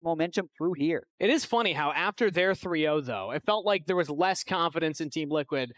momentum through here. It is funny how after their 3-0, though, it felt like there was less confidence in Team Liquid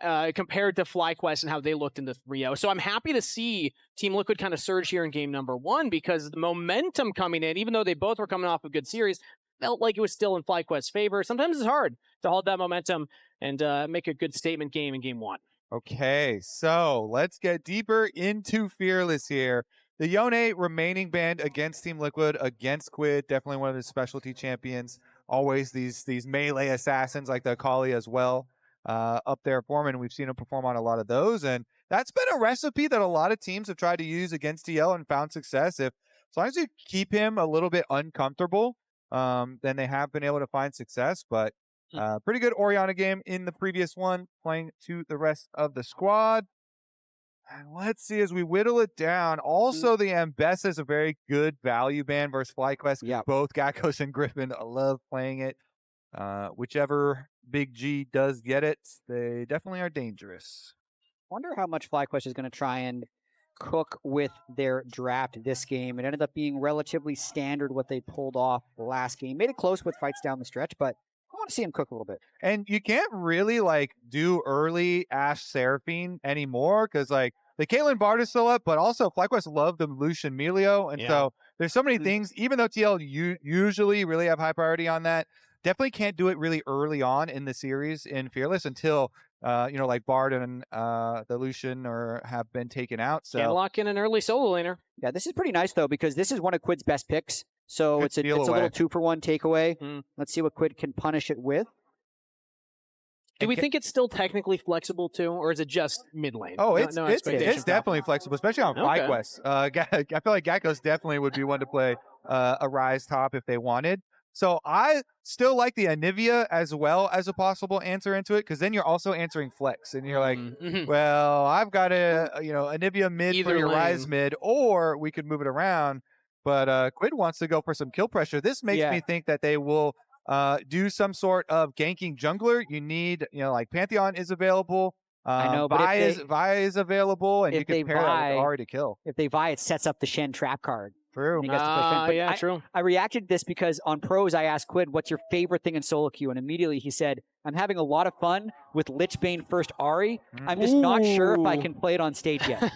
compared to FlyQuest and how they looked in the 3-0. So I'm happy to see Team Liquid kind of surge here in game number 1 because the momentum coming in, even though they both were coming off a good series, felt like it was still in FlyQuest's favor. Sometimes it's hard to hold that momentum and make a good statement game in game 1. Okay, so let's get deeper into Fearless here. The Yeon remaining band against Team Liquid, against Quid, definitely one of the specialty champions. Always these melee assassins like the Akali as well up there for him, and we've seen him perform on a lot of those. And that's been a recipe that a lot of teams have tried to use against TL and found success. As long as you keep him a little bit uncomfortable, then they have been able to find success. But pretty good Orianna game in the previous one, playing to the rest of the squad. And let's see as we whittle it down. Also, the Ambessa is a very good value band versus FlyQuest. Yeah. Both Gakgos and Gryffin love playing it. Whichever Big G does get it, they definitely are dangerous. Wonder how much FlyQuest is going to try and cook with their draft this game. It ended up being relatively standard what they pulled off last game. Made it close with fights down the stretch, but I want to see him cook a little bit. And you can't really do early Ashe Seraphine anymore because the Caitlyn Bard is still up, but also FlyQuest love the Lucian Melio. And so there's so many things, even though TL usually really have high priority on that, definitely can't do it really early on in the series in Fearless until, Bard and the Lucian have been taken out. So Can't lock in an early solo laner. Yeah, this is pretty nice, though, because this is one of Quid's best picks. So it's a little 2-for-1 takeaway. Let's see what Quid can punish it with. Do we think it's still technically flexible, too, or is it just mid lane? Oh, it's definitely flexible, especially on FlyQuest. I feel like Gakgos definitely would be one to play a Ryze top if they wanted. So I still like the Anivia as well as a possible answer into it, because then you're also answering flex, and you're like, well, I've got Anivia mid for your Ryze mid, or we could move it around. But Quid wants to go for some kill pressure. This makes me think that they will do some sort of ganking jungler. You need, Pantheon is available. I know, but Vi is available, and you can pair that with Ahri to kill. If they Vi, it sets up the Shen trap card. True. True. I reacted to this because on pros, I asked Quid, what's your favorite thing in solo queue? And immediately he said, I'm having a lot of fun with Lichbane first Ahri. I'm just not sure if I can play it on stage yet.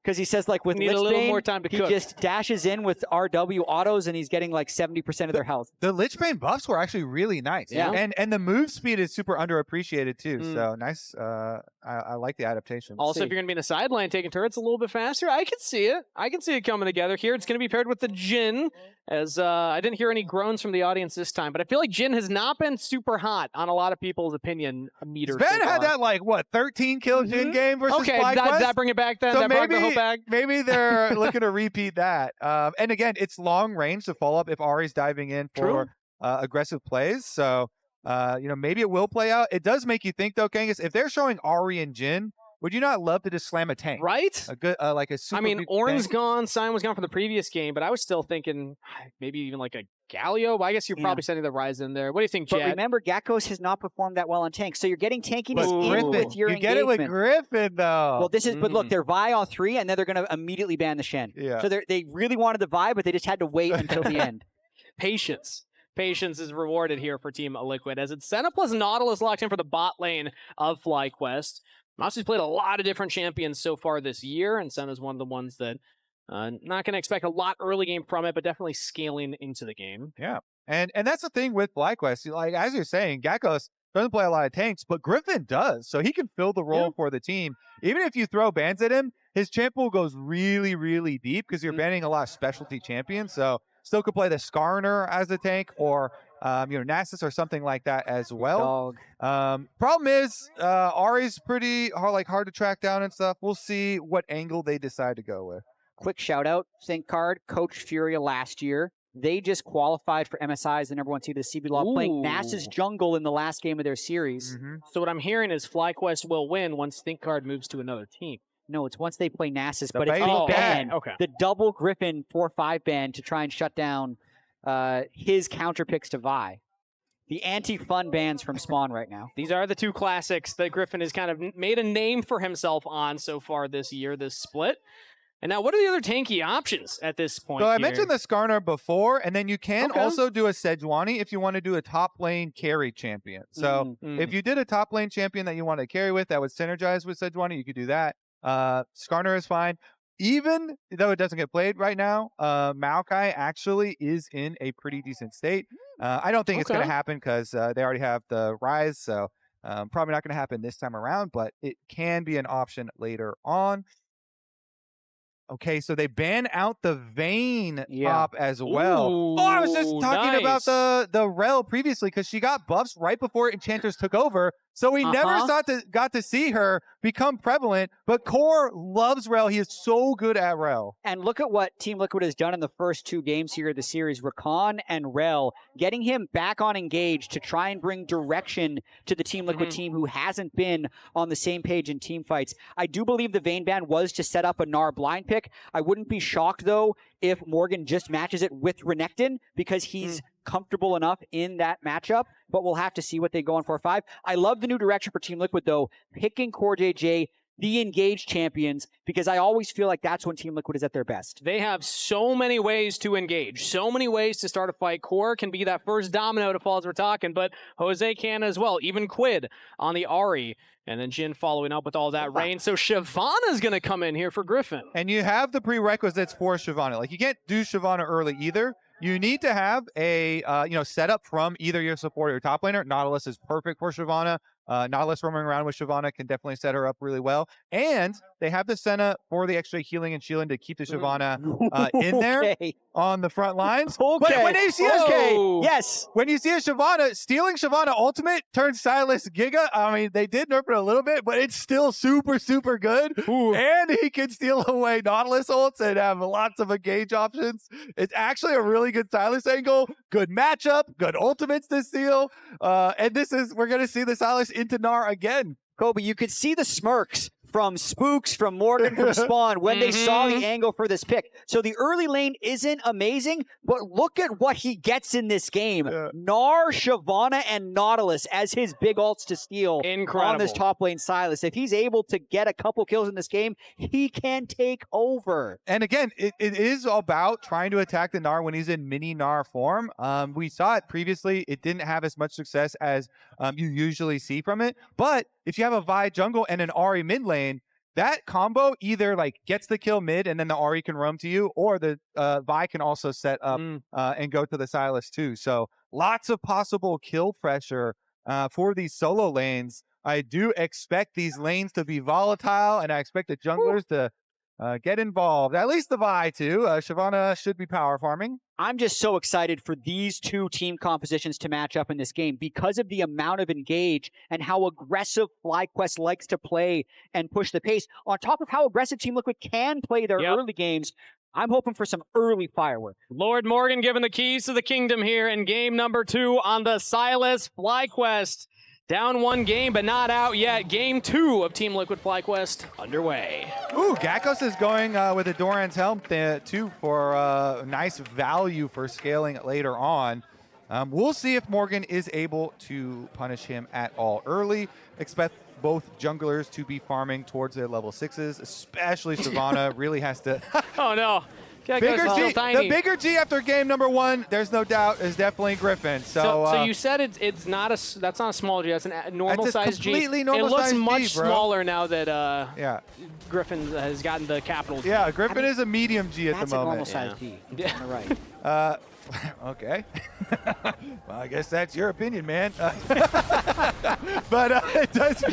Because he says, with Need Lichbane, a little more time to he cook. just dashes in with RW autos, and he's getting 70% of their health. The Lichbane buffs were actually really nice. Yeah. And the move speed is super underappreciated, too. So nice. I like the adaptation. Also, if you're going to be in a sideline taking turrets a little bit faster, I can see it. I can see it coming together here. It's going to be paired with the Jhin, as I didn't hear any groans from the audience this time, but I feel like Jhin has not been super hot on a lot of people's opinion meters. Ben had that 13 kill Jhin game versus FlyQuest? Did that bring it back then? So that brought the whole back? Maybe they're looking to repeat that. And again, it's long range to follow up if Ahri's diving in for aggressive plays. So, maybe it will play out. It does make you think, though, Kangas, if they're showing Ahri and Jhin, would you not love to just slam a tank? Right? A good, a super Ornn's gone, Sion was gone from the previous game, but I was still thinking maybe even a Galio. But I guess you're probably sending the Ryze in there. What do you think, Jed? But remember, Gakgos has not performed that well on tanks, so you're getting tankiness in with your engagement. You get it with Gryffin, though. Well, this is, but look, they're Vi all 3, and then they're going to immediately ban the Shen. Yeah. So they really wanted the Vi, but they just had to wait until the end. Patience. Patience is rewarded here for Team Liquid, as it's Senna plus Nautilus locked in for the bot lane of FlyQuest. Massu's played a lot of different champions so far this year, and Senna's one of the ones that not going to expect a lot early game from it, but definitely scaling into the game. Yeah, and that's the thing with FlyQuest. As you're saying, Gakgos doesn't play a lot of tanks, but Gryffin does, so he can fill the role for the team. Even if you throw bans at him, his champ pool goes really, really deep because you're banning a lot of specialty champions, so still could play the Skarner as a tank, or Nasus or something like that as well. Problem is, Ahri's pretty hard to track down and stuff. We'll see what angle they decide to go with. Quick shout out, Think Card, Coach Furia last year. They just qualified for MSI as the #1 seed of the CBLOL, playing Nasus jungle in the last game of their series. So what I'm hearing is FlyQuest will win once Think Card moves to another team. No, it's once they play Nasus, but it's the ban. Okay. The double Gryffin 4-5 ban to try and shut down his counter picks to Vi. The anti-fun bans from Spawn right now. These are the two classics that Gryffin has kind of made a name for himself on so far this year, this split. And now, what are the other tanky options at this point? So I here? mentioned the Skarner before, and then you can also do a Sejuani if you want to do a top lane carry champion. So if you did a top lane champion that you want to carry with that would synergize with Sejuani, you could do that. Skarner is fine. Even though it doesn't get played right now, Maokai actually is in a pretty decent state. I don't think it's going to happen because they already have the Ryze, so probably not going to happen this time around, but it can be an option later on. Okay, so they ban out the Vayne top as well. Ooh, I was just talking about the Rell previously because she got buffs right before Enchantress took over. So we never got to see her become prevalent, but Core loves Rell. He is so good at Rell. And look at what Team Liquid has done in the first 2 games here of the series. Rakan and Rell, getting him back on Engage to try and bring direction to the Team Liquid team who hasn't been on the same page in team fights. I do believe the Vayne ban was to set up a Gnar blind pick. I wouldn't be shocked, though, if Morgan just matches it with Renekton because he's comfortable enough in that matchup, but we'll have to see what they go on 4-5. I love the new direction for Team Liquid, though, picking CoreJJ, the engaged champions, because I always feel like that's when Team Liquid is at their best. They have so many ways to engage, so many ways to start a fight. Core can be that first domino to fall as we're talking, but Jose can as well. Even Quid on the Ahri, and then Jhin following up with all that rain. So Shyvana's going to come in here for Gryffin. And you have the prerequisites for Shyvana. Like, you can't do Shyvana early either. You need to have a setup from either your support or your top laner. Nautilus is perfect for Shyvana. Nautilus roaming around with Shyvana can definitely set her up really well. And they have the Senna for the extra healing and shielding to keep the Shyvana in there on the front lines. But when you see when you see a Shyvana, stealing Shyvana ultimate turns Sylas Giga. I mean, they did nerf it a little bit, but it's still super, super good. And he can steal away Nautilus ults and have lots of engage options. It's actually a really good Sylas angle. Good matchup, good ultimates to steal. And we're going to see the Sylas into Gnar again. Kobe, you could see the smirks from Spooks, from Morgan, from Spawn when they saw the angle for this pick. So the early lane isn't amazing, but look at what he gets in this game. Gnar, Shyvana, and Nautilus as his big ults to steal on this top lane Sylas. If he's able to get a couple kills in this game, he can take over. And again, it is about trying to attack the Gnar when he's in mini Gnar form. We saw it previously. It didn't have as much success as you usually see from it. But if you have a Vi jungle and an Ahri mid lane, that combo either like gets the kill mid and then the Ahri can roam to you, or the Vi can also set up and go to the Sylas too. So lots of possible kill pressure for these solo lanes. I do expect these lanes to be volatile, and I expect the junglers to get involved. At least the Vi too. Shyvana should be power farming. I'm just so excited for these 2 team compositions to match up in this game because of the amount of engage and how aggressive FlyQuest likes to play and push the pace. On top of how aggressive Team Liquid can play their early games, I'm hoping for some early firework. Lord Morgan given the keys to the kingdom here in game number 2 on the Sylas FlyQuest. Down 1 game, but not out yet. Game 2 of Team Liquid FlyQuest underway. Ooh, Gakgos is going with a Doran's helm too for nice value for scaling later on. We'll see if Morgan is able to punish him at all early. Expect both junglers to be farming towards their level 6s, especially Shyvana really has to... Oh no. The bigger G after game number 1, there's no doubt, is definitely Gryffin. So you said that's not a small G, that's a normal size G. Completely normal size G. It looks much smaller now that Gryffin has gotten the capital G. Yeah, Gryffin is a medium G at the moment. That's a normal size G. Yeah. On the right. Okay. Well, I guess that's your opinion, man. But it does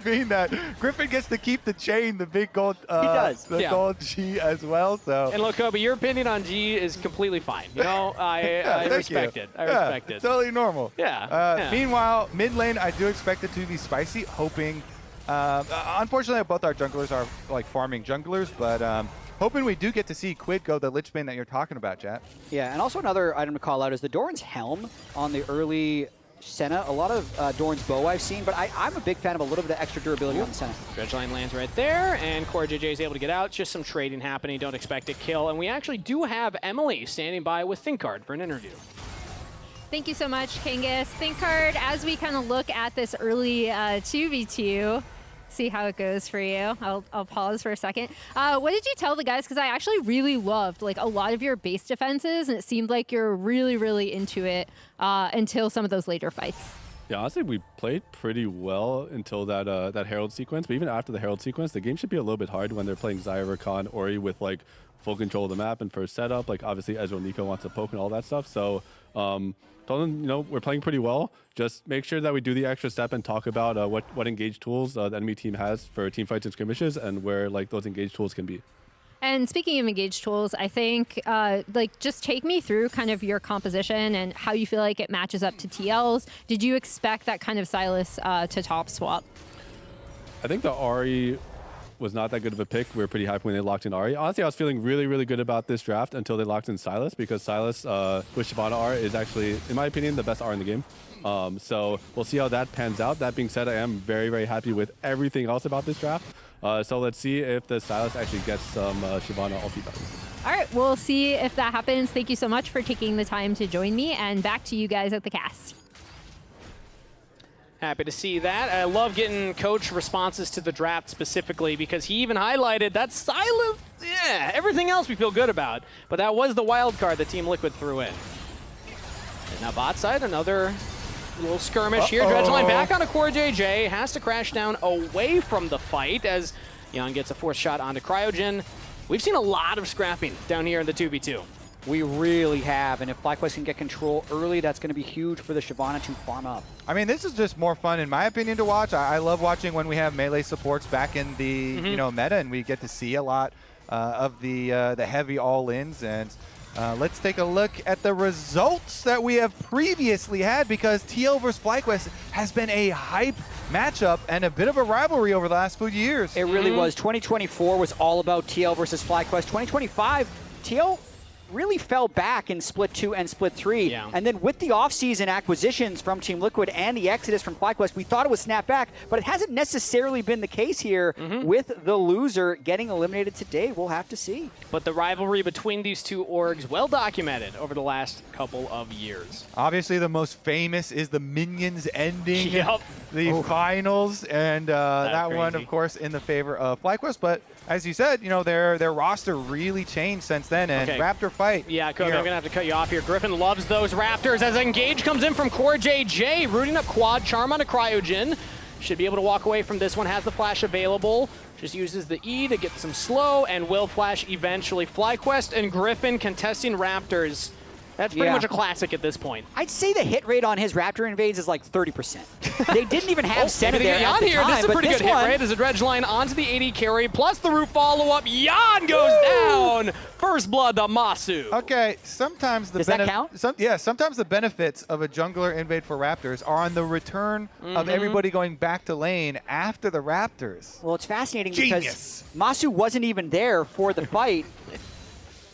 mean that Gryffin gets to keep the chain, the big gold, gold G as well. So. And look, Kobe, your opinion on G is completely fine. You know, I respect it. I respect it. Totally normal. Yeah. Meanwhile, mid lane, I do expect it to be spicy. Hoping, unfortunately, both our junglers are like farming junglers, but. Hoping we do get to see Quid go the Lich Bane that you're talking about, chat. Yeah, and also another item to call out is the Doran's helm on the early Senna. A lot of Doran's bow I've seen, but I'm a big fan of a little bit of extra durability on the Senna. Dredge line lands right there, and CoreJJ is able to get out. Just some trading happening. Don't expect a kill. And we actually do have Emily standing by with ThinkCard for an interview. Thank you so much, Kangas. ThinkCard, as we kind of look at this early 2v2, see how it goes for you. I'll pause for a second. What did you tell the guys? Because I actually really loved like a lot of your base defenses, and it seemed like you're really, really into it until some of those later fights. Yeah, honestly, we played pretty well until that that Herald sequence. But even after the Herald sequence, the game should be a little bit hard when they're playing Zyra, Rakan, Ori with like full control of the map and first setup. Like obviously, Ezreal, Nico wants to poke and all that stuff. So told them, you know, we're playing pretty well. Just make sure that we do the extra step and talk about what engaged tools the enemy team has for team fights and skirmishes, and where like those engaged tools can be. And speaking of engaged tools, I think like just take me through kind of your composition and how you feel like it matches up to TL's. Did you expect that kind of Sylas to top swap? I think the Ahri was not that good of a pick. We were pretty happy when they locked in Ahri. Honestly, I was feeling really, really good about this draft until they locked in Sylas, because Sylas with Shyvana R is actually, in my opinion, the best R in the game. So we'll see how that pans out. That being said, I am very, very happy with everything else about this draft. So let's see if the Sylas actually gets some Shyvana ulti buttons. All right, we'll see if that happens. Thank you so much for taking the time to join me, and back to you guys at the cast. Happy to see that. I love getting coach responses to the draft specifically, because he even highlighted that Sylas, yeah, everything else we feel good about. But that was the wild card that Team Liquid threw in. And now bot side, another little skirmish here. Dredgeline back on a CoreJJ, has to crash down away from the fight as Yeon gets a forced shot onto Cryogen. We've seen a lot of scrapping down here in the 2v2. We really have, and if FlyQuest can get control early, that's going to be huge for the Shyvana to farm up. I mean, this is just more fun, in my opinion, to watch. I love watching when we have melee supports back in the you know, meta, and we get to see a lot of the heavy all-ins. And let's take a look at the results that we have previously had, because TL versus FlyQuest has been a hype matchup and a bit of a rivalry over the last few years. It really was. 2024 was all about TL versus FlyQuest. 2025, TL really fell back in Split 2 and Split 3. Yeah. And then with the off-season acquisitions from Team Liquid and the exodus from FlyQuest, we thought it would snap back, but it hasn't necessarily been the case here with the loser getting eliminated today. We'll have to see. But the rivalry between these two orgs, well documented over the last couple of years. Obviously, the most famous is the Minions ending Yep. the finals, and that crazy. one, of course, in the favor of FlyQuest. But as you said, you know, their roster really changed since then, and Raptor fight. Yeah, Kobe, I'm going to have to cut you off here. Gryffin loves those Raptors as Engage comes in from CoreJJ, rooting up Quad, Charm on a Cryogen. Should be able to walk away from this one, has the flash available. Just uses the E to get some slow, and will flash eventually. FlyQuest and Gryffin contesting Raptors. That's pretty much a classic at this point. I'd say the hit rate on his Raptor invades is like 30%. They didn't even have Senna there at the here. time, This is a but pretty good hit rate as a Dredgeline onto the AD carry, plus the root follow-up. Yeon goes down. First blood to Massu. Okay, sometimes the Does that count? Sometimes the benefits of a jungler invade for Raptors are on the return of everybody going back to lane after the Raptors. Well, it's fascinating Genius. because Massu wasn't even there for the fight.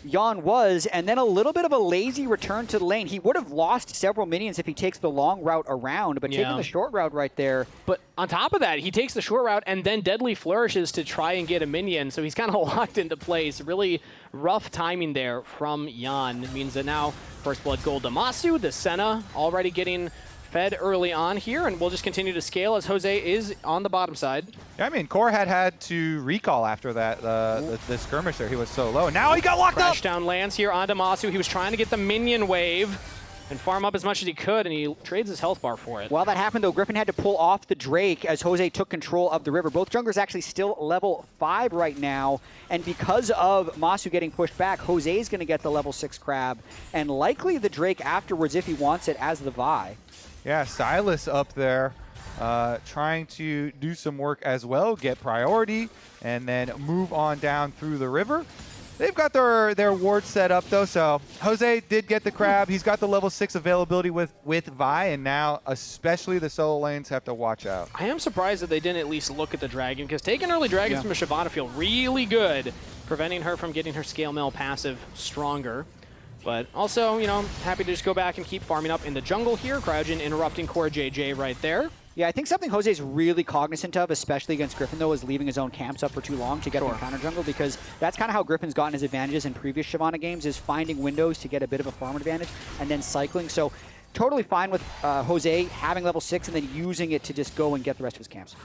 Yeon was, and then a little bit of a lazy return to the lane. He would have lost several minions if he takes the long route around, but taking the short route right there. But on top of that, he takes the short route and then deadly flourishes to try and get a minion, so he's kind of locked into place. Really rough timing there from Yeon. It means that now first blood gold to Massu, the Senna already getting fed early on here, and we'll just continue to scale as Jose is on the bottom side. Yeah, I mean, Core had to recall after that the skirmish there. He was so low. Now he got locked up! Crash down lands here onto Massu. He was trying to get the minion wave and farm up as much as he could, and he trades his health bar for it. While that happened, though, Gryffin had to pull off the Drake as Jose took control of the river. Both junglers actually still level 5 right now, and because of Massu getting pushed back, Jose's going to get the level 6 crab, and likely the Drake afterwards if he wants it as the Vi. Yeah, Sylas up there trying to do some work as well, get priority, and then move on down through the river. They've got their ward set up, though, so Jose did get the crab. He's got the level 6 availability with Vi, and now especially the solo lanes have to watch out. I am surprised that they didn't at least look at the dragon, because taking early dragons from a Shyvana feel really good, preventing her from getting her scale mill passive stronger. But also, you know, happy to just go back and keep farming up in the jungle here. Cryogen interrupting CoreJJ right there. Yeah, I think something Jose's really cognizant of, especially against Gryffin, though, is leaving his own camps up for too long to get the counter jungle, because that's kind of how Griffin's gotten his advantages in previous Shyvana games, is finding windows to get a bit of a farm advantage and then cycling. So totally fine with Jose having level 6 and then using it to just go and get the rest of his camps.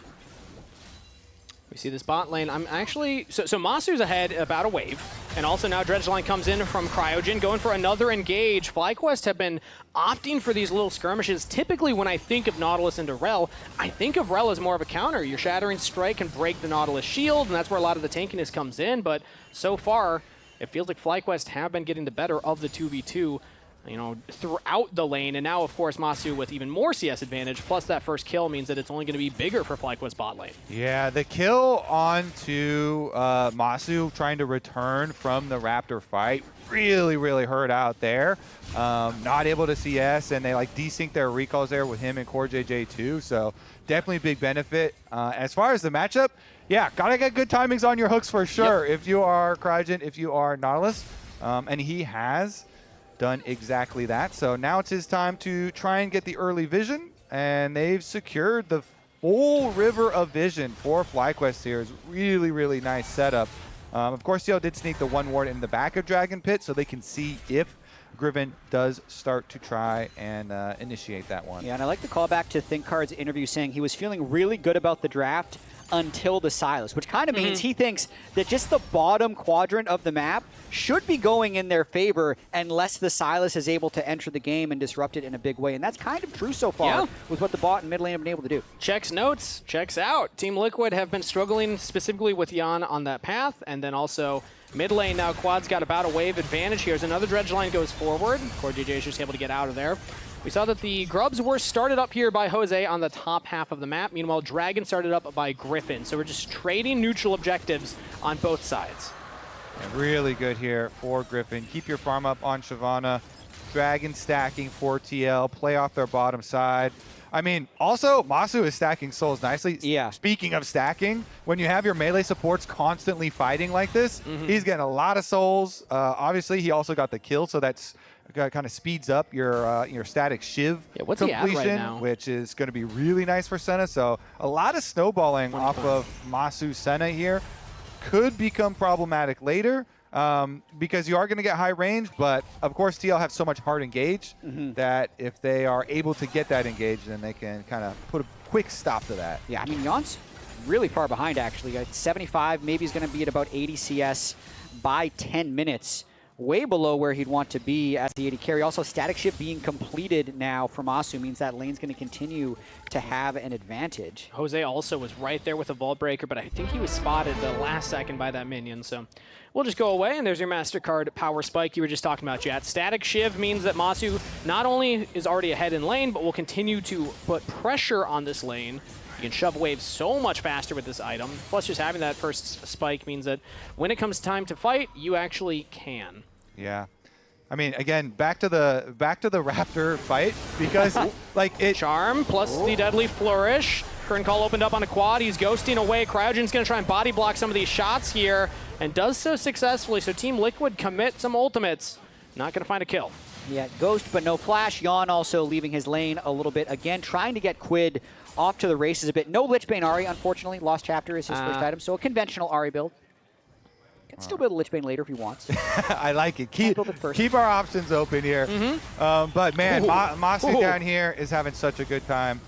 We see this bot lane. I'm actually... So Massu's ahead about a wave. And also now Dredgeline comes in from Cryogen, going for another engage. FlyQuest have been opting for these little skirmishes. Typically, when I think of Nautilus into Rell, I think of Rell as more of a counter. Your Shattering Strike can break the Nautilus shield, and that's where a lot of the tankiness comes in. But so far, it feels like FlyQuest have been getting the better of the 2v2, you know, throughout the lane. And now, of course, Massu with even more CS advantage, plus that first kill means that it's only going to be bigger for FlyQuest bot lane. Yeah, the kill onto Massu trying to return from the Raptor fight really hurt out there. Not able to CS, and they like desync their recalls there with him and CoreJJ too. So definitely big benefit. As far as the matchup, yeah, gotta get good timings on your hooks for sure. Yep. If you are Cryogen, if you are Nautilus, and he has done exactly that. So now it's his time to try and get the early vision, and they've secured the full river of vision for FlyQuest here. It's really nice setup. Of course, TL did sneak the one ward in the back of Dragon Pit so they can see if Gryffin does start to try and initiate that one. Yeah, and I like the callback to ThinkCard's interview saying he was feeling really good about the draft until the Sylas, which kind of means he thinks that just the bottom quadrant of the map should be going in their favor unless the Sylas is able to enter the game and disrupt it in a big way. And that's kind of true so far with what the bot and mid lane have been able to do. Checks notes, checks out. Team Liquid have been struggling specifically with Yeon on that path, and then also mid lane now. Quad's got about a wave advantage here as another dredge line goes forward. CoreJJ is just able to get out of there. We saw that the Grubs were started up here by Jose on the top half of the map. Meanwhile, Dragon started up by Gryffin. So we're just trading neutral objectives on both sides. And really good here for Gryffin. Keep your farm up on Shyvana. Dragon stacking for TL. Play off their bottom side. I mean, also, Massu is stacking souls nicely. Yeah. Speaking of stacking, when you have your melee supports constantly fighting like this, he's getting a lot of souls. Obviously, he also got the kill, so that's kind of speeds up your static Shiv completion, right now? which is going to be really nice for Senna. So a lot of snowballing off of Massu Senna here could become problematic later. Because you are going to get high range, but of course TL have so much hard engage that if they are able to get that engage, then they can kind of put a quick stop to that. Yeah, I mean, Yeon's really far behind, actually. At 75, maybe he's going to be at about 80 CS by 10 minutes. Way below where he'd want to be as the AD carry. Also, static shift being completed now for Massu means that lane's going to continue to have an advantage. Jose also was right there with a Vault Breaker, but I think he was spotted the last second by that minion, so we'll just go away, and there's your MasterCard power spike you were just talking about, Jet. Static Shiv means that Massu not only is already ahead in lane, but will continue to put pressure on this lane. You can shove waves so much faster with this item. Plus, just having that first spike means that when it comes time to fight, you actually can. Yeah. I mean, again, back to the Raptor fight, because like it... Charm plus the Deadly Flourish. Current Call opened up on a quad. He's ghosting away. Cryogen's going to try and body block some of these shots here, and does so successfully. So Team Liquid commit some ultimates. Not going to find a kill. Yeah, Ghost, but no flash. Yeon also leaving his lane a little bit. Again, trying to get Quid off to the races a bit. No Lichbane Ahri, unfortunately. Lost Chapter is his first item, so a conventional Ahri build. Can still build a Lichbane later if he wants. I like it. Keep our options open here. But man, Massu down here is having such a good time.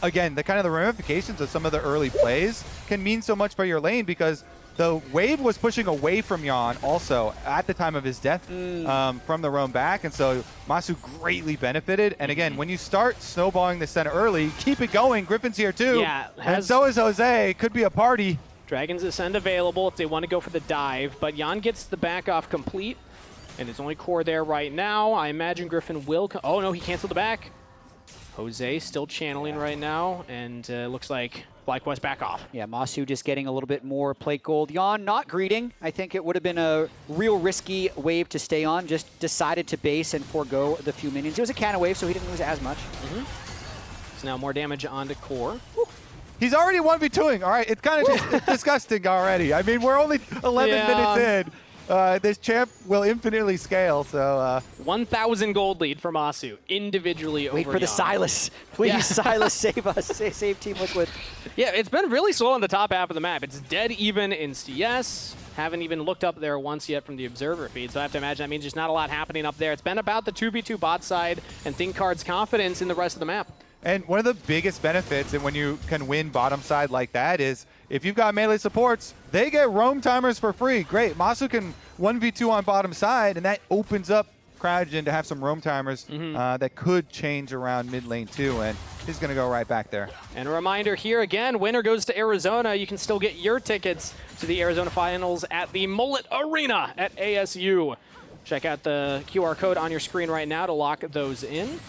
Again, the kind of the ramifications of some of the early plays can mean so much for your lane, because the wave was pushing away from Yeon also at the time of his death from the roam back, and so Massu greatly benefited. And again, when you start snowballing the center early, keep it going. Griffin's here too. Yeah, and so is Jose. Could be a party. Dragon's Ascend available if they want to go for the dive, but Yeon gets the back off complete, and it's only core there right now. I imagine Gryffin will... Oh no, he canceled the back. Jose still channeling right now, and looks like FlyQuest back off. Yeah, Massu just getting a little bit more plate gold. Yeon not greeting. I think it would have been a real risky wave to stay on. Just decided to base and forego the few minions. It was a cannon wave, so he didn't lose as much. So now more damage onto core. He's already 1v2ing, all right? It's kind of disgusting already. I mean, we're only 11 minutes in. This champ will infinitely scale, so... 1,000 gold lead for Massu, individually Wait over for the Yeon. Sylas. Please, Sylas, save us. Save Team Liquid. Yeah, it's been really slow on the top half of the map. It's dead even in CS. Haven't even looked up there once yet from the observer feed, so I have to imagine that means there's not a lot happening up there. It's been about the 2v2 bot side and ThinkCard's confidence in the rest of the map. And one of the biggest benefits, and when you can win bottom side like that, is if you've got melee supports, they get roam timers for free. Great. Massu can 1v2 on bottom side, and that opens up Cryogen to have some roam timers that could change around mid lane too, and he's going to go right back there. And a reminder here again, winner goes to Arizona. You can still get your tickets to the Arizona Finals at the Mullet Arena at ASU. Check out the QR code on your screen right now to lock those in.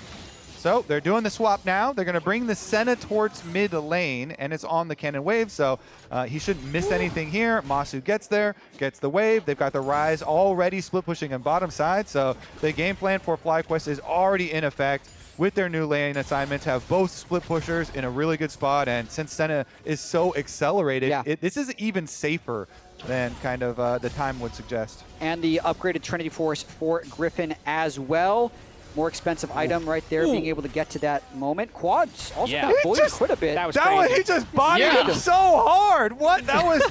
So they're doing the swap now. They're going to bring the Senna towards mid lane, and it's on the cannon wave, so he shouldn't miss anything here. Massu gets there, gets the wave. They've got the Ryze already split pushing on bottom side, so the game plan for FlyQuest is already in effect with their new lane assignments, have both split pushers in a really good spot, and since Senna is so accelerated, this is even safer than kind of the time would suggest. And the upgraded Trinity Force for Gryffin as well. More expensive item right there, being able to get to that moment. Quads also kind of bullied Quid a bit. That was that crazy. One, he just bodied him so hard. What? That was...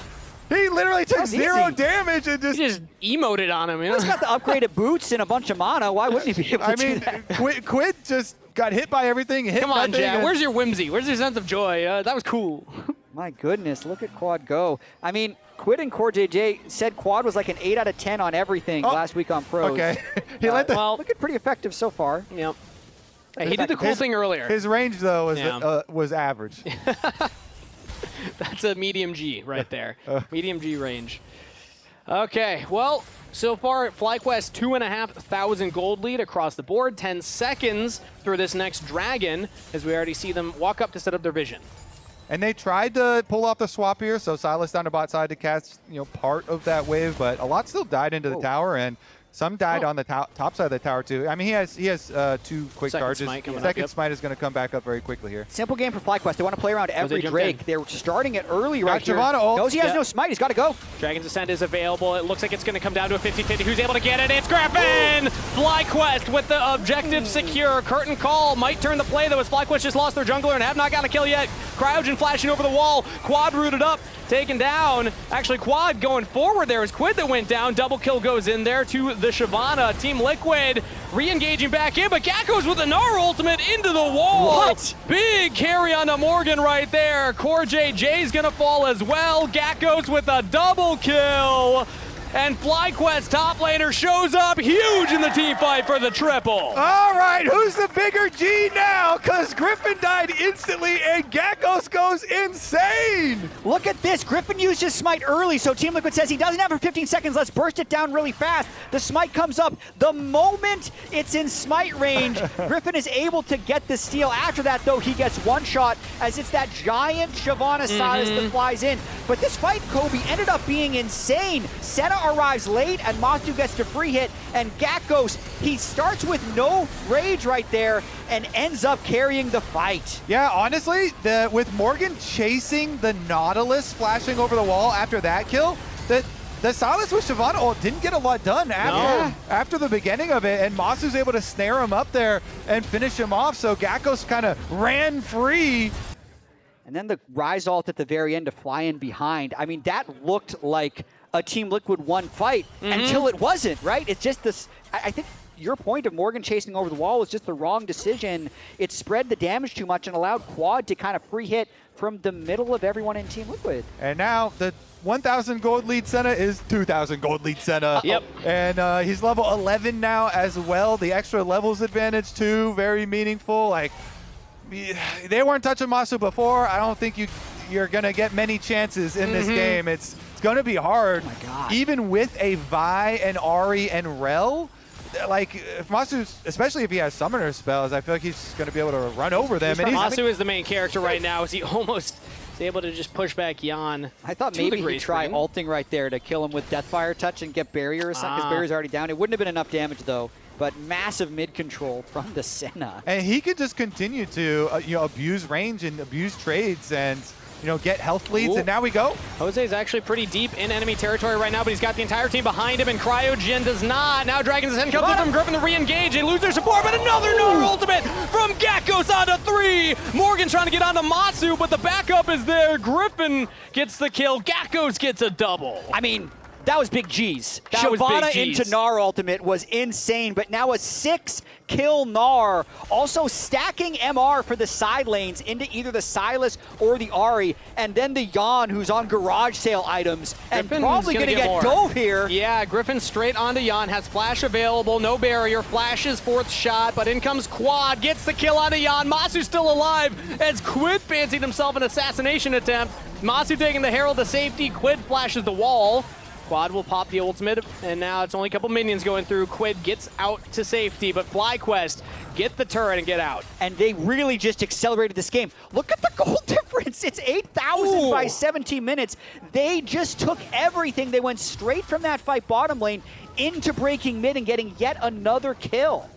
He literally took 0 damage and just... He just emoted on him. You know? He's got the upgraded boots and a bunch of mana. Why wouldn't he be able to do that? Quid just got hit by everything. Come on, Jack. Where's your whimsy? Where's your sense of joy? That was cool. My goodness, look at Quad go. I mean, Quid and CoreJJ said Quad was like an 8 out of 10 on everything last week on Pros. Okay. He let the... Well, looking pretty effective so far. Yep. Hey, he did the cool thing earlier. His range, though, was average. That's a medium G right there. Medium G range. Okay, well, so far, FlyQuest 2,500 gold lead across the board. 10 seconds through this next dragon, as we already see them walk up to set up their vision. And they tried to pull off the swap here, so Sylas down to bot side to cast, part of that wave, but a lot still died into the tower, and some died on the top side of the tower too. I mean, he has 2 quick charges. Second smite is going to come back up very quickly here. Simple game for FlyQuest. They want to play around every Drake. They're starting it early right here. Shyvana ult. Knows he has no smite. He's got to go. Dragon's Ascent is available. It looks like it's going to come down to a 50-50. Who's able to get it? It's Gryffin! FlyQuest with the objective secure. Curtain call might turn the play though, as FlyQuest just lost their jungler and have not got a kill yet. Cryogen flashing over the wall. Quad rooted up. Taken down. Actually, Quad going forward there is Quid that went down. Double kill goes in there to the Shyvana. Team Liquid re-engaging back in, but Gakgos with a Gnar ultimate into the wall. What? Big carry onto Morgan right there. CoreJJ is going to fall as well. Gakgos with a double kill. And FlyQuest top laner shows up huge in the team fight for the triple. All right, who's the bigger G now? Because Gryffin died instantly and Gakgos goes insane. Look at this. Gryffin used his smite early, so Team Liquid says he doesn't have for 15 seconds. Let's burst it down really fast. The smite comes up. The moment it's in smite range, Gryffin is able to get the steal. After that, though, he gets one shot as it's that giant Shyvana Sylas that flies in. But this fight, Kobe, ended up being insane. Senna arrives late and Massu gets to free hit, and Gakgos, he starts with no rage right there and ends up carrying the fight. Yeah, honestly, with Morgan chasing the Nautilus flashing over the wall after that kill, the Sylas with Shyvana didn't get a lot done after the beginning of it, and Massu's able to snare him up there and finish him off, so Gakgos kind of ran free. And then the Ryze ult at the very end to fly in behind. I mean, that looked like a Team Liquid 1 fight until it wasn't, right? It's just this, I think your point of Morgan chasing over the wall was just the wrong decision. It spread the damage too much and allowed Quad to kind of free hit from the middle of everyone in Team Liquid. And now the 1,000 gold lead Senna is 2,000 gold lead Senna. Yep. And he's level 11 now as well. The extra levels advantage too, very meaningful. Like, they weren't touching Massu before. I don't think you're going to get many chances in this game. It's going to be hard. Oh my God. Even with a Vi and Ahri and Rell, like, if Massu, especially if he has summoner spells, I feel like he's going to be able to run over them. And Massu is the main character right now, as he almost is able to just push back Yeon. I thought maybe he'd try ulting right there to kill him with Deathfire Touch and get Barrier or something, because Barrier's already down. It wouldn't have been enough damage, though. But massive mid control from the Senna. And he could just continue to abuse range and abuse trades and get health leads. And now we go. Jose's actually pretty deep in enemy territory right now, but he's got the entire team behind him, and Cryogen does not. Now Dragon's Ascent comes in from Gryffin to re-engage. They lose their support, but another Gnar ultimate from Gakgos onto 3. Morgan trying to get onto Massu, but the backup is there. Gryffin gets the kill. Gakgos gets a double. I mean, That was big G's. That was big Shyvana Gs. into Gnar ultimate was insane, but now a 6-kill Gnar, also stacking MR for the side lanes into either the Sylas or the Ahri, and then the Yeon, who's on garage sale items, and Griffin's probably gonna going to get more. get dove here. Yeah, Gryffin straight onto Yeon, has flash available, no barrier, flashes fourth shot, but in comes Quad, gets the kill onto Yeon. Massu's still alive as Quid fancied himself an assassination attempt. Massu taking the Herald to safety, Quid flashes the wall. Quad will pop the ultimate, and now it's only a couple minions going through. Quid gets out to safety, but FlyQuest get the turret and get out. And they really just accelerated this game. Look at the goal difference. It's 8,000 by 17 minutes. They just took everything. They went straight from that fight bottom lane into breaking mid and getting yet another kill.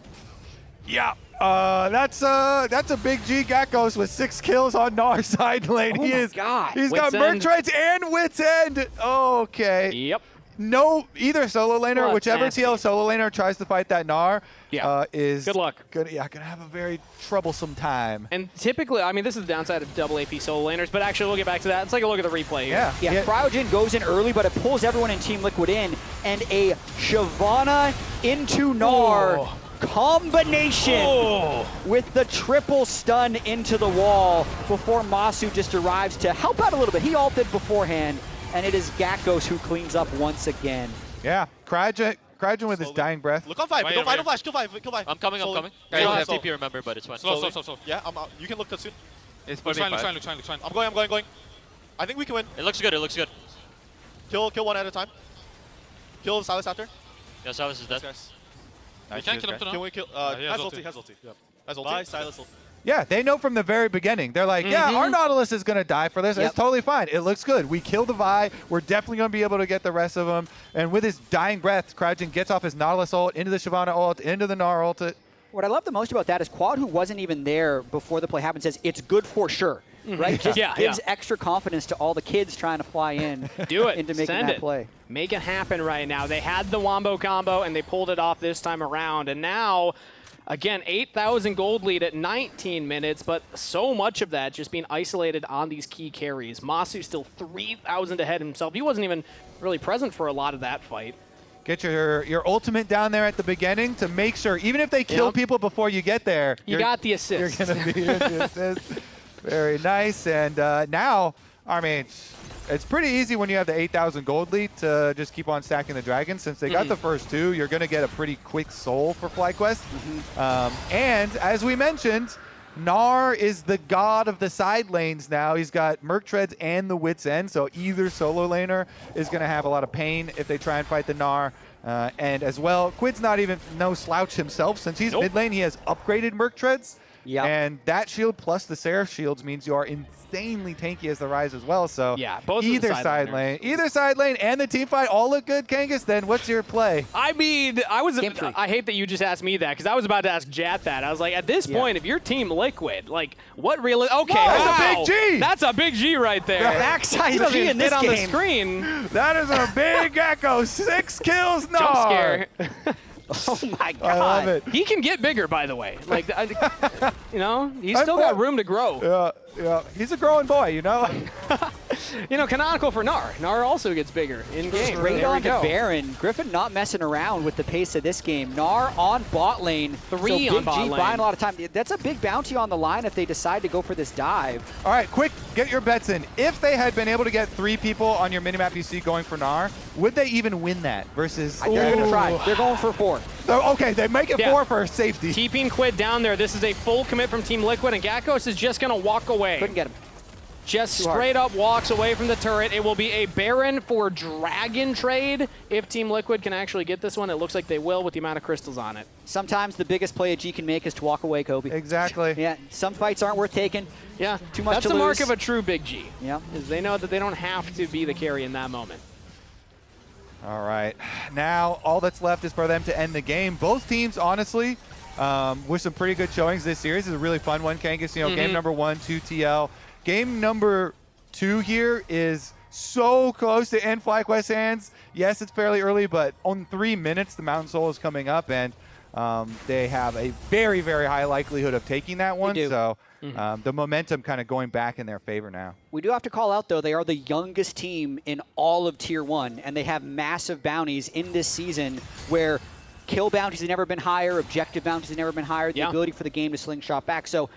Yeah. That's a big G. Gakgos with 6 kills on Gnar side lane. Oh my God. He's Wits got End. Merc Treads and Wits End. Okay. Yep. No, either solo laner, Well, whichever nasty. TL solo laner tries to fight that Gnar, Yeah. is Good luck. Gonna have a very troublesome time. And typically, I mean, this is the downside of double AP solo laners, but actually we'll get back to that. Let's take a look at the replay here. Yeah, Cryogen goes in early, but it pulls everyone in Team Liquid in, and a Shyvana into Gnar combination with the triple stun into the wall before Massu just arrives to help out a little bit. He ulted beforehand, and it is Gakgos who cleans up once again. Yeah, Cryogen with his dying breath. Look on 5, Right kill 5, here. no flash, kill 5, kill 5. I'm coming. Slowly. I don't have Slow. TP, remember, but it's fine. Slowly. Slow. Yeah, you can look that soon. It's Look fine. I'm going. I think we can win. It looks good. Kill one at a time. Kill the Sylas after. Yeah, Sylas is dead. We can't kill him guys. Can we kill? Has ulti. Yep. Has ulti. Bye, Sylas ulti. Yeah, they know from the very beginning. They're like, yeah, our Nautilus is going to die for this. Yep. It's totally fine. It looks good. We kill the Vi. We're definitely going to be able to get the rest of them. And with his dying breath, Cryogen gets off his Nautilus ult, into the Shyvana ult, into the Gnar ult. What I love the most about that is Quad, who wasn't even there before the play happened, says it's good for sure, right? Just gives extra confidence to all the kids trying to fly in Do it. into making Send that it. play. Make it happen right now. They had the Wombo combo, and they pulled it off this time around. And now, again, 8,000 gold lead at 19 minutes, but so much of that just being isolated on these key carries. Massu still 3,000 ahead himself. He wasn't even really present for a lot of that fight. Get your ultimate down there at the beginning to make sure, even if they kill people before you get there, You got the assist. You're going to be in the assist. Very nice. And now, I mean, it's pretty easy when you have the 8,000 gold lead to just keep on stacking the dragons. Since they got the first 2, you're going to get a pretty quick soul for FlyQuest. And as we mentioned, Gnar is the god of the side lanes now. He's got Merc Treads and the Wits End, so either solo laner is going to have a lot of pain if they try and fight the Gnar. And as well, Quid's not even no slouch himself. Since he's mid lane, he has upgraded Merc Treads. Yeah. And that shield plus the Seraph shields means you are insanely tanky as the Ryze as well. So Yeah, both of the either side side lane and the team fight all look good, Kangas. Then what's your play? I mean, Game 3. I hate that you just asked me that, because I was about to ask Jat that. I was like, at this point, if you're Team Liquid, like, what really? Okay, That's a wow. big G. That's a big G right there. Backside He doesn't G even in this fit on the game. screen. That is a big echo. 6 kills, Gnar. Jump scare. Oh my God. I love it. He can get bigger, by the way. Like, you know, he's still got room to grow. Yeah. He's a growing boy, you know. You know, canonical for Gnar. Gnar also gets bigger in game. Straight There we on to go. Baron. Gryffin not messing around with the pace of this game. Gnar on bot lane. 3 so on bot Big G lane. buying a lot of time. That's a big bounty on the line if they decide to go for this dive. All right, quick, get your bets in. If they had been able to get 3 people on your minimap you see going for Gnar, would they even win that versus? They're going to try. They're going for 4. Okay, they make it 4 for safety. TPing Quid down there. This is a full commit from Team Liquid, and Gakgos is just going to walk away. Couldn't get him. Just Too hard. straight up walks away from the turret. It will be a Baron for Dragon trade. If Team Liquid can actually get this one, it looks like they will with the amount of crystals on it. Sometimes the biggest play a G can make is to walk away, Kobe. Exactly. Yeah, some fights aren't worth taking. Yeah, Too much that's to the mark lose. of a true big G. Yeah. Is they know that they don't have to be the carry in that moment. All right, now all that's left is for them to end the game. Both teams, honestly, with some pretty good showings this series. It's a really fun one, Kangas. You know, game number 1, 2 TL. Game number 2 here is so close to end FlyQuest hands. Yes, it's fairly early, but on 3 minutes, the Mountain Soul is coming up, and they have a very, very high likelihood of taking that one. do. So the momentum kind of going back in their favor now. We do have to call out, though, they are the youngest team in all of Tier 1, and they have massive bounties in this season where kill bounties have never been higher, objective bounties have never been higher, the ability for the game to slingshot back. So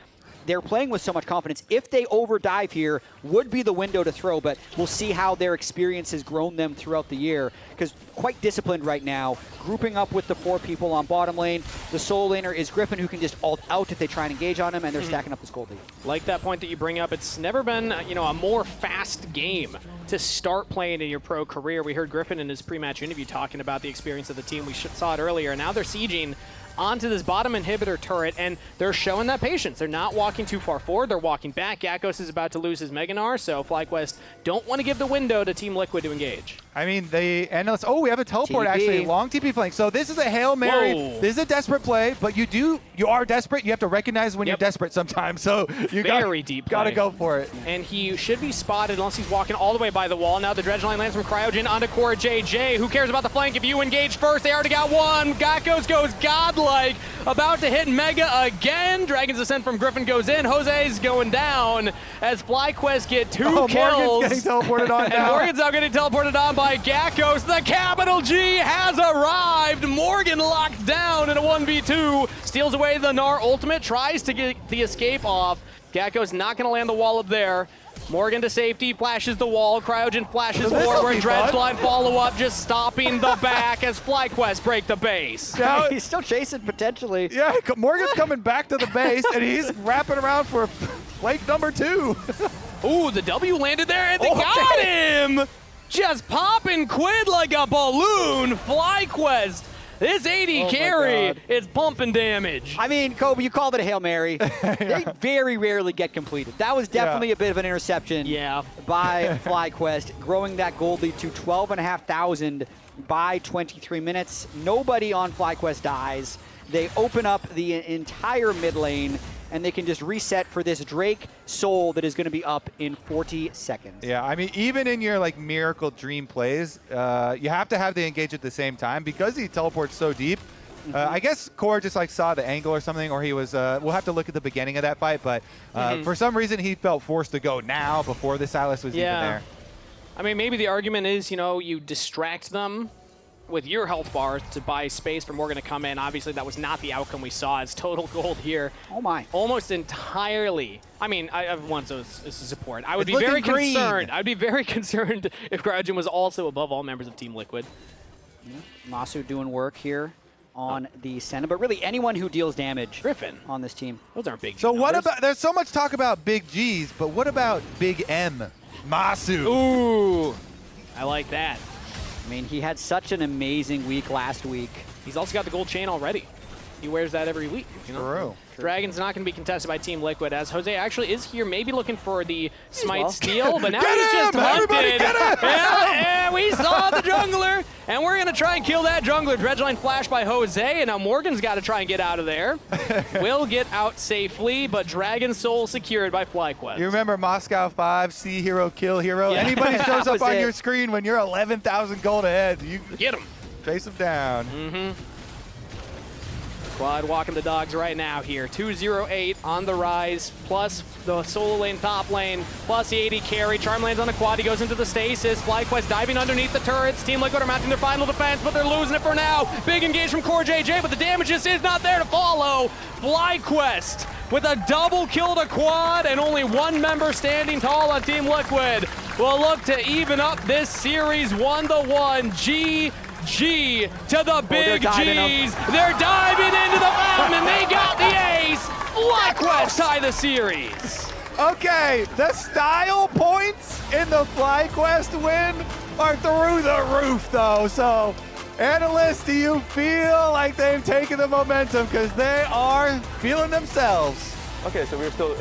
they're playing with so much confidence. If they overdive here, would be the window to throw, but we'll see how their experience has grown them throughout the year, because quite disciplined right now, grouping up with the 4 people on bottom lane. The solo laner is Gryffin, who can just ult out if they try and engage on him, and they're stacking up this gold lead. Like that point that you bring up, it's never been, a more fast game to start playing in your pro career. We heard Gryffin in his pre-match interview talking about the experience of the team. We saw it earlier. Now they're sieging onto this bottom inhibitor turret, and they're showing that patience. They're not walking too far forward. They're walking back. Gakgos is about to lose his Mega Gnar, so FlyQuest don't want to give the window to Team Liquid to engage. I mean, we have a teleport, actually. Long TP flank. So this is a Hail Mary. Whoa. This is a desperate play, but you are desperate. You have to recognize when you're desperate sometimes. So you gotta go for it. And he should be spotted unless he's walking all the way by the wall. Now the dredge line lands from Cryogen onto CoreJJ. Who cares about the flank if you engage first? They already got one. Gakgos goes godlike. About to hit Mega again. Dragon's Ascent from Gryffin goes in. Jose's going down as FlyQuest get 2 kills. Morgan's getting teleported on now. And Morgan's now getting teleported on by Gakgos. The capital G has arrived. Morgan locked down in a 1v2. Steals away the Gnar ultimate. Tries to get the escape off. Gakgos not going to land the wall up there. Morgan to safety, flashes the wall. Cryogen flashes forward. Dredge line follow-up, just stopping the back as FlyQuest break the base. Now, He's still chasing, potentially. yeah, Morgan's coming back to the base, and he's wrapping around for flank number 2. Ooh, the W landed there, and they got him! Just popping Quid like a balloon. FlyQuest, this AD carry is pumping damage. I mean, Kobe, you called it a Hail Mary. They very rarely get completed. That was definitely a bit of an interception by FlyQuest, growing that gold lead to 12,500 by 23 minutes. Nobody on FlyQuest dies. They open up the entire mid lane, and they can just reset for this Drake Soul that is going to be up in 40 seconds. Yeah, I mean, even in your miracle dream plays, you have to have the engage at the same time because he teleports so deep. I guess Core just saw the angle or something, or he was. We'll have to look at the beginning of that fight, but for some reason he felt forced to go now before the Sylas was even there. I mean, maybe the argument is, you distract them with your health bar to buy space for Morgan to come in. Obviously, that was not the outcome we saw. It's total gold here. Oh my. Almost entirely. I mean, I want to support. I would be very concerned. I'd be very concerned if Cryogen was also above all members of Team Liquid. Massu doing work here on the Senna, but really anyone who deals damage Gryffin on this team. Those aren't big G So numbers. what about, there's so much talk about big G's, but what about big M? Massu. Ooh, I like that. I mean, he had such an amazing week last week. He's also got the gold chain already. He wears that every week. True. Dragon's not going to be contested by Team Liquid, as Jose actually is here, maybe looking for the Smite steal, but now he's just hunted. Yeah, we saw the jungler, and we're going to try and kill that jungler. Dredgeline flash by Jose, and now Morgan's got to try and get out of there. Will get out safely, but Dragon Soul secured by FlyQuest. You remember Moscow 5, see hero, kill hero? Yeah. Anybody shows up on it. your screen when you're 11,000 gold ahead, you Get him. chase him down. Quad walking the dogs right now here. 208 on the Ryze, plus the solo lane top lane, plus the AD carry. Charm lands on a quad, he goes into the stasis. FlyQuest diving underneath the turrets. Team Liquid are mounting their final defense, but they're losing it for now. Big engage from CoreJJ, but the damage just is not there to follow. FlyQuest with a double kill to quad and only one member standing tall on Team Liquid will look to even up this series 1-1. G to the big G's. They're diving into the fountain, and they got the ace. FlyQuest tie the series. Okay, the style points in the FlyQuest win are through the roof, though. So, analysts, do you feel like they've taken the momentum? Because they are feeling themselves. Okay, so we're still